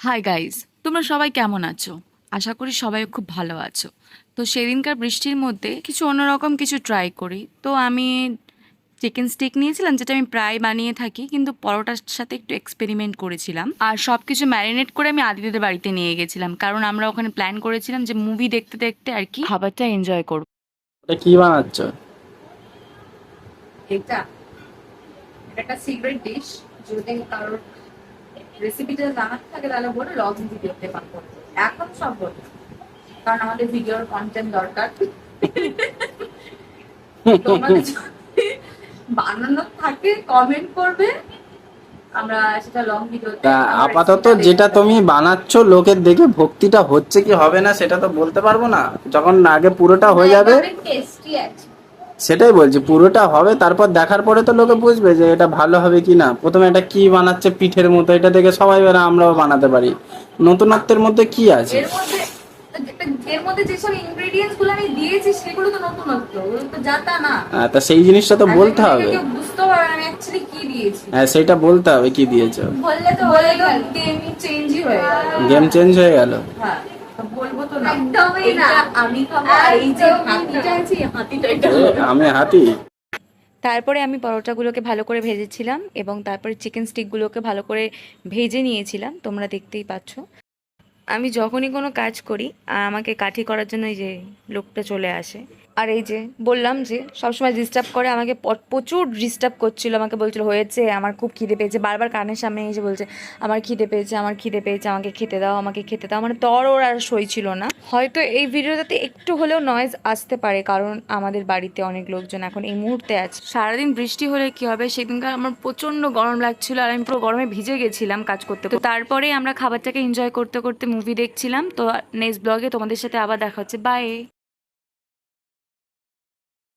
Hi guys, তোমরা সবাই কেমন আছো? আশা করি সবাই খুব ভালো আছো। তো সেদিনকার বৃষ্টির মধ্যে কিছু অন্যরকম কিছু ট্রাই করি। তো আমি চিকেন স্টিক নিয়েছিলাম, যেটা আমি প্রায় বানিয়ে থাকি, কিন্তু পরোটার সাথে একটু এক্সপেরিমেন্ট করেছিলাম। আর সব কিছু ম্যারিনেট করে আমি আদিত্যদের বাড়িতে নিয়ে গেছিলাম, কারণ আমরা ওখানে প্ল্যান করেছিলাম যে মুভি দেখতে দেখতে আর কি খাবারটা এনজয় করব। এটা কি বানাচ্ছ? এটা এটা একটা সিক্রেট ডিশ। যদি কারোর রেসিপিটা জানার থাকে তাহলে বলে লগ ইন ভিডিওতে পাবো। এখন সব বলি, কারণ আমাদের ভিডিওর কন্টেন্ট দরকার। তোমাদের যদি বানানো থাকে কমেন্ট করবে, আমরা সেটা লং ভিডিওতে তা আপাতত যেটা তুমি বানাচ্ছ লোকের দেখে ভক্তিটা হচ্ছে কি হবে না সেটা তো বলতে পারবো না। যখন আগে পুরোটা হয়ে যাবে টেস্টি আছে। সেটাই বলছি, পুরোটা হবে তারপর দেখার পরে তো লোকে বুঝবে যে এটা ভালো হবে কি না। প্রথমে এটা কি বানাচ্ছে, পিঠের মতো, এটা দেখে সবাই বেরা আমরাও বানাতে পারি। নতুনত্বের মধ্যে কি আছে? এর মধ্যে যেসব ইনগ্রেডিয়েন্টস গুলো আমি দিয়েছি সেগুলো তো নতুনত্ব, ওগুলো তো জাতা না। তা সেই জিনিসটা তো বলতে হবে। কেউ বুঝতে পারবে না আমি অ্যাকচুয়ালি কি দিয়েছি। হ্যাঁ, সেটা বলতে হবে কি দিয়েছো। বলে তো গেমই চেঞ্জই হয়ে গেল। গেম চেঞ্জ হয়ে গেল। হ্যাঁ, তো বলবো তো না। একদমই না। এটা আমি খাবো, আর এই যে হাতিটা আছে, এই হাতিটা এটা আমি হাতি। তারপরে আমি পরোটাগুলোকে ভালো করে ভেজেছিলাম এবং তারপরে চিকেন স্টিকগুলোকে ভালো করে ভেজে নিয়েছিলাম, তোমরা দেখতেই পাচ্ছ। আমি যখনই কোনো কাজ করি আর আমাকে কাঠি করার জন্য এই যে লোকটা চলে আসে, আর এই যে বললাম যে সবসময় ডিস্টার্ব করে, আমাকে প্রচুর ডিস্টার্ব করছিল, আমাকে বলছিল হয়েছে আমার খুব খিদে পেয়েছে, বারবার কানের সামনে এসে বলছে আমার খিদে পেয়েছে, আমার খিদে পেয়েছে, আমাকে খেতে দাও, আমাকে খেতে দাও। মানে তর ওর আর সইছিল না। হয়তো এই ভিডিওটাতে একটু হলেও নয়েজ আসতে পারে, কারণ আমাদের বাড়িতে অনেক লোকজন এখন এই মুহূর্তে আছে। সারাদিন বৃষ্টি হলে কি হবে, সেদিনকার আমার প্রচণ্ড গরম লাগছিল আর আমি পুরো গরমে ভিজে গেছিলাম কাজ করতে। তো তারপরে আমরা খাবারটাকে এনজয় করতে করতে মুভি দেখছিলাম। তো নেক্সট ব্লগে তোমাদের সাথে আবার দেখা হচ্ছে। বাই।